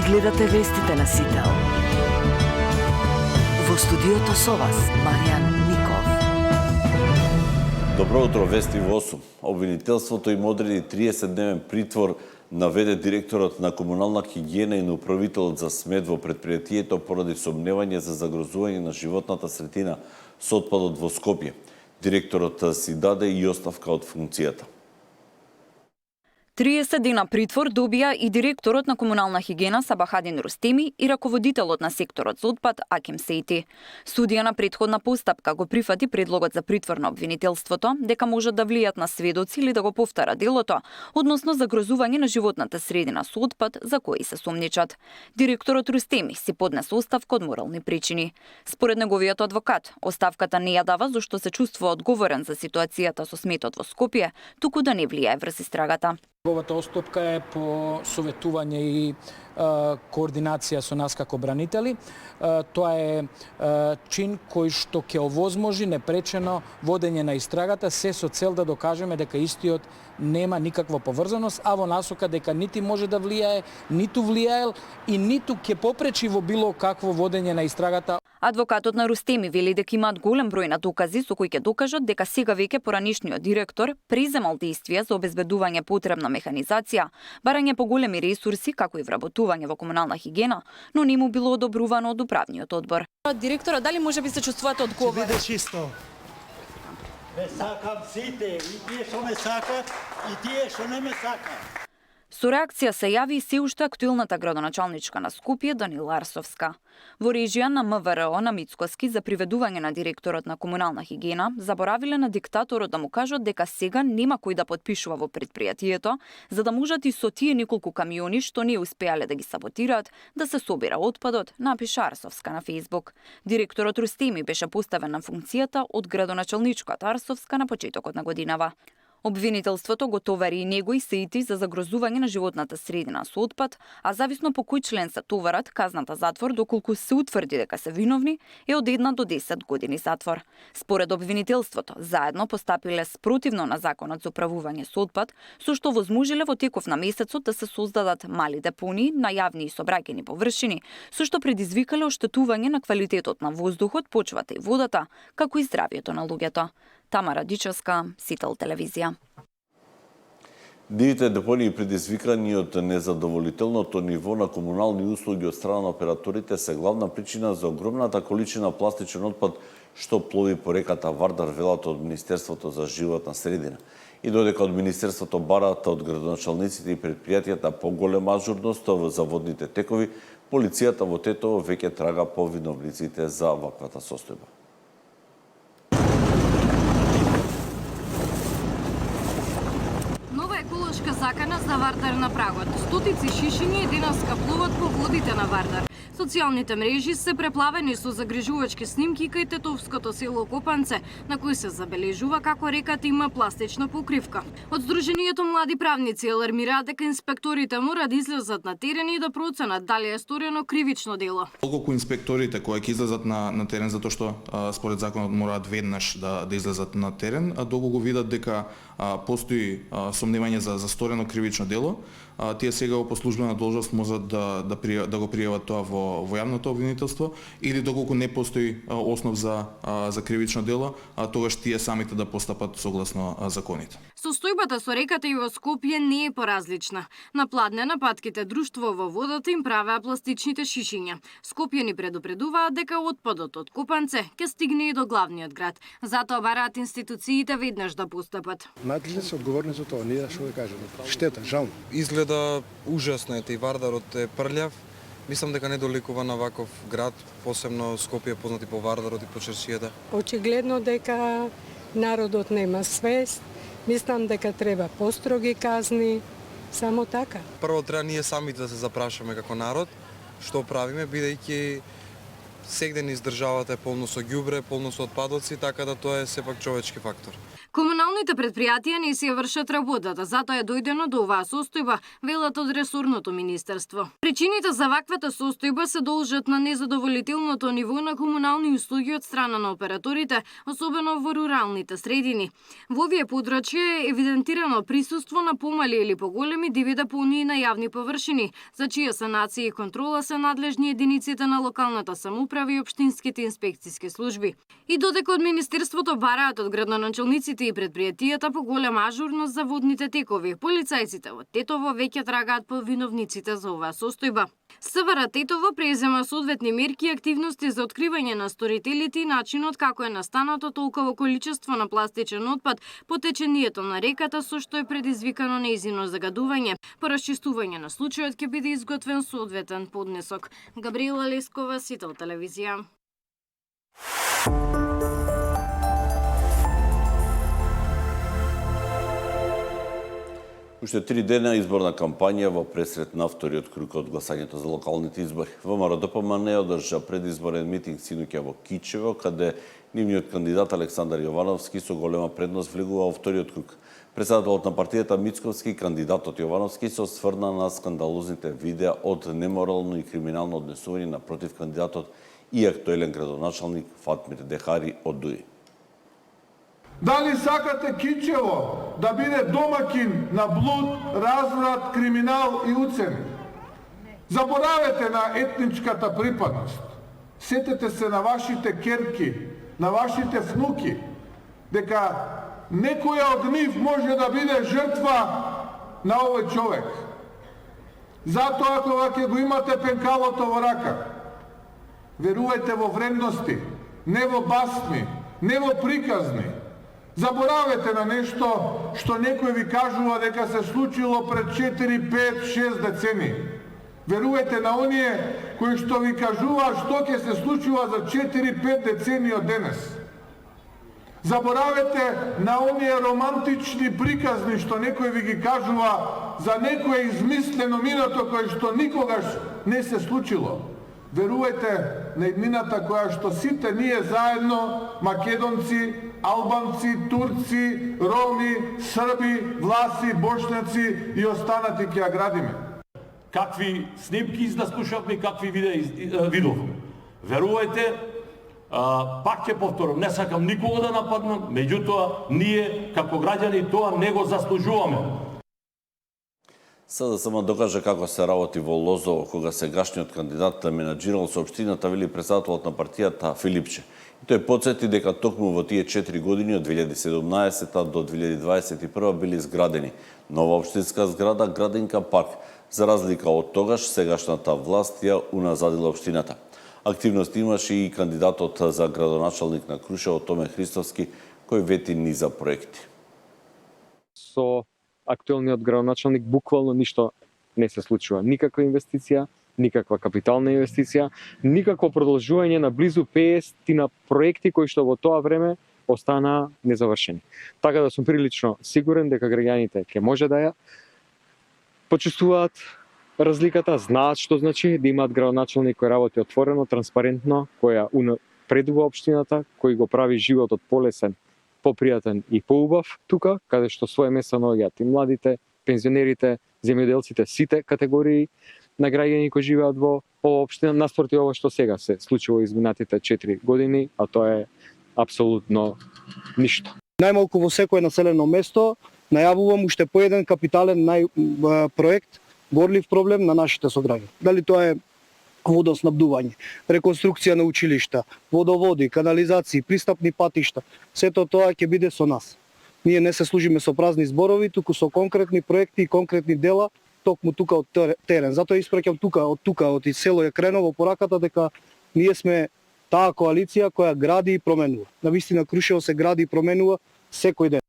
Гледате вестите на Сител. Во студиото со вас, Маријан Ников. Добро утро, вести во 8. Обвинителството им одреди 30-дневен притвор, наведе директорот на комунална хигиена и на управителот за смет во предпријатието поради сомневање за загрозување на животната средина со отпадот во Скопје. Директорот си даде и оставка од функцијата. 30 дена притвор добија и директорот на комунална хигиена Сабахадин Рустеми и раководителот на секторот за отпад Аким Сейти. Судија на претходна постапка го прифати предлогот за притвор на обвинителството дека можат да влијат на сведоци или да го повтара делото, односно загрозување на животната средина со отпад за кои се сомничат. Директорот Рустеми си поднесе оставка од морални причини. Според неговиот адвокат, оставката не ја дава зашто се чувствува одговорен за ситуацијата со сметот во Скопје, туку да не влијае врз истрагата. Овата оставка е по советување и координација со нас како бранители. Тоа е чин кој што ќе овозможи непречено водење на истрагата, се со цел да докажеме дека истиот нема никаква поврзаност, а во насока дека нити може да влијае, ниту влијаел и ниту ќе попречи во било какво водење на истрагата. Адвокатот на Рустеми вели дека имаат голем број на докази со кои ќе докажат дека сега веќе поранишниот директор преземал действија за обезбедување потребна механизација, барање поголеми ресурси како и вработување во комунална хигиена, но не му било одобрувано од управниот одбор. Директорот, дали може би се чувствувате одговорен? Ќе биде чисто. Ме сакам сите, и тие што ме сакат, и тие што не ме сакат. Со реакција се јави и се уште актуелната градоначалничка на Скопје Данила Арсовска. Во режија на МВР на Мицкоски за приведување на директорот на комунална хигиена, заборавиле на диктаторот да му кажат дека сега нема кој да подпишува во предпријатието, за да можат и со тие неколку камиони што не успеале да ги саботираат, да се собира отпадот, напиша Арсовска на Фејсбук. Директорот Рустеми беше поставен на функцијата од градоначалничката Арсовска на почетокот на годинава. Обвинителството го товари и него и Сейти за загрозување на животната средина со отпад, а зависно по кој член се товарат, казната затвор, доколку се утврди дека се виновни, е од 1 до 10 години затвор. Според обвинителството, заедно постапиле спротивно на законот за управување со отпад, со што возможиле во теков на месецот да се создадат мали депонии на јавни и сообраќајни површини, со што предизвикале оштетување на квалитетот на воздухот, почвата и водата, како и здравјето на луѓето. Тамара Дичевска, Сител телевизија. Дивите депонии предизвикани од незадоволителното ниво на комунални услуги од страна на операторите се главна причина за огромната количина пластичен отпад што плови по реката Вардар, велат од Министерството за животна средина. И додека од Министерството бараат од градоначалниците и предпријатијата поголема ажурност за водните текови, полицијата во Тетово веќе трага по виновниците за ваквата состојба. Еколошка закана за Вардар на прагот. Стотици шишиња денес каплуваат по водите на Вардар. Социјалните мрежи се преплавени со загрижувачки снимки кај тетовското село Копанце, на кој се забележува како реката има пластична покривка. Од Сдруженијето млади правници алармираат дека инспекторите мора да излезат на терен и да проценат дали е сторено кривично дело. Колку инспекторите кои ќе излезат на терен, затоа што според законот мораат веднаш да излезат на терен, а доколку видат дека постои сомневање за сторено кривично дело, тие сега по службена должност можат да го пријават тоа во јавното обвинителство, или доколку не постои основ за кривично дело, тогаш тие самите да постапат согласно законите. Состојбата со реката и во Скопје не е поразлична. На Пладнена патките друштво во водата им правеа пластичните шишиња. Скопје ни предупредуваат дека отпадот од Копанце ќе стигне и до главниот град. Затоа бараат институциите веднаш да постапат. Надлежни се одговорни за тоа, ние што да кажеме. Штета, жал. Изгледа ужасно и Вардарот е прљав. Мислам дека не доликува на ваков град, посебно Скопје познати по Вардарот и по чаршијата. Очигледно дека народот нема свест. Мислам дека треба построги казни, само така. Прво треба ние самите да се запрашаме како народ, што правиме, бидејќи Сегден издржавата е полно со ѓубре, полно со отпадоци, така да тоа е сепак човечки фактор. Комуналните предпријатија не си ја вршат работата, затоа е дојдено до оваа состојба, велат од ресорното министерство. Причините за ваквата состојба се должат на незадоволителното ниво на комунални услуги од страна на операторите, особено во руралните средини. Во овие подрачја е евидентирано присуство на помали или поголеми диви депонии на јавни површини, за чија санација и контрола се надлежни единиците на локалната самоуправа и општинските инспекциски служби. И додека од министерството бараат од градоначалниците и предпријатијата поголема ажурност за водните текови, полицајците од Тетово веќе трагаат по виновниците за оваа состојба. СВР Тетово презема соодветни мерки и активности за откривање на сторителите и начинот како е настанато толково количество на пластичен отпад по течението на реката, со што е предизвикано нејзино загадување. По расчистување на случајот ќе биде изготвен соодветен поднесок. Габриела Лескова, Сител телевизија. Уште 3 дена изборна кампања во пресрет на вториот круг од гласањето за локалните избори. ВМРО ДПМН одржа предизборен митинг синоќа во Кичево, каде нивниот кандидат Александар Јовановски со голема предност влегува во вториот круг. Председателот на партијата Мицковски и кандидатот Јовановски се осврна на скандалозните видеа од неморално и криминално однесување напротив кандидатот и актуелен градоначалник Фатмир Дехари од ДУИ. Дали сакате Кичево да биде домакин на блуд, разврат, криминал и уцени? Заборавете на етничката припадност. Сетете се на вашите керки, на вашите внуки, дека некоја од нив може да биде жртва на овој човек. Затоа кога ќе го имате пенкалото во рака, верувајте во вредности, не во басни, не во приказни. Заборавете на нешто што некој ви кажува дека се случило пред 4, 5, 6 децени. Верувајте на оние кои што ви кажуваат што ќе се случува за 4-5 децени од денес. Заборавете на оние романтични приказни што некој ви ги кажува за некое измислено минато кое што никогаш не се случило. Верувајте на иднината која што сите ние заедно, македонци, албанци, турци, роми, срби, власи, бошњаци и останати ќе ја градиме. Какви снимки слушавме, какви видовме. Верувајте, пак ќе повторам, не сакам никого да нападнам, меѓутоа ние како граѓани тоа не го заслужуваме. СДСМ докажа како се работи во Лозово, кога сегашниот кандидат менаџирал со општината, вели председателот на партијата Филипче. И тој потсети дека токму во тие 4 години од 2017 до 2021 били изградени нова општинска зграда Градинка парк. За разлика од тогаш, сегашната власт ја уназадила општината. Активност имаше и кандидатот за градоначалник на Крушево Томе Христовски, кој вети низа проекти. Со актуелниот градоначалник буквално ништо не се случува. Никаква инвестиција, никаква капитална инвестиција, никакво продолжување на близу 50 на проекти кои што во тоа време останаа незавршени. Така да сум прилично сигурен дека граѓаните ќе може да ја почувствуваат разликата, знаат што значи да имаат градоначалник кој работи отворено, транспарентно, која предува општината, кој го прави животот полесен, попријатен и поубав тука, каде што своје место наоѓаат и младите, пензионерите, земјоделците, сите категории на граѓани кои живеат во оваа општина, наспроти ова што сега се случува изминатите 4 години, а тоа е апсолутно ништо. Најмалку во секое населено место најавувам уште по еден капитален проект, горлив проблем на нашите сограѓани. Дали тоа е водоснабдување, реконструкција на училишта, водоводи, канализации, пристапни патишта, сето тоа ќе биде со нас. Ние не се служиме со празни зборови, туку со конкретни проекти и конкретни дела, токму тука од терен. Затоа испраќам од село е креново пораката дека ние сме таа коалиција која гради и променува. Навистина Крушево се гради и променува секој ден.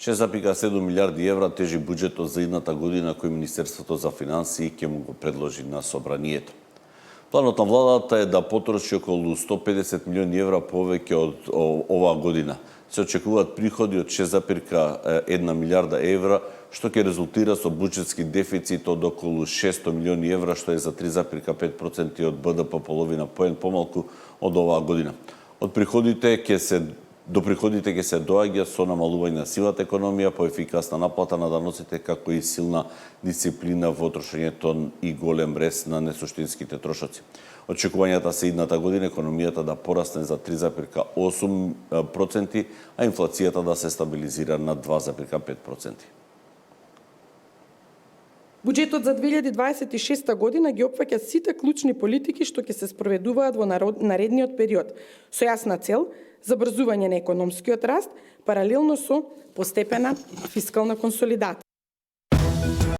6,7 милиарди евра тежи буџетот за идната година кој Министерството за финансии ќе му го предложи на собранието. Планот на владата е да потроши околу 150 милиони евра повеќе од оваа година. Се очекуваат приходи од 6,1 милиарда евра, што ќе резултира со буџетски дефицит од околу 600 милиони евра, што е за 3,5% од БДП, половина поен помалку од оваа година. До приходите ќе се доаѓа со намалување на сивата економија, поефикасна наплата на даноците, како и силна дисциплина во трошењето и голем рез на несуштинските трошоци. Очекувањата се идната година економијата да порасне за 3,8%, а инфлацијата да се стабилизира на 2,5%. Буџетот за 2026 година ги опфаќа сите клучни политики што ќе се спроведуваат во наредниот период, со јасна цел забрзување на економскиот раст, паралелно со постепена фискална консолидација.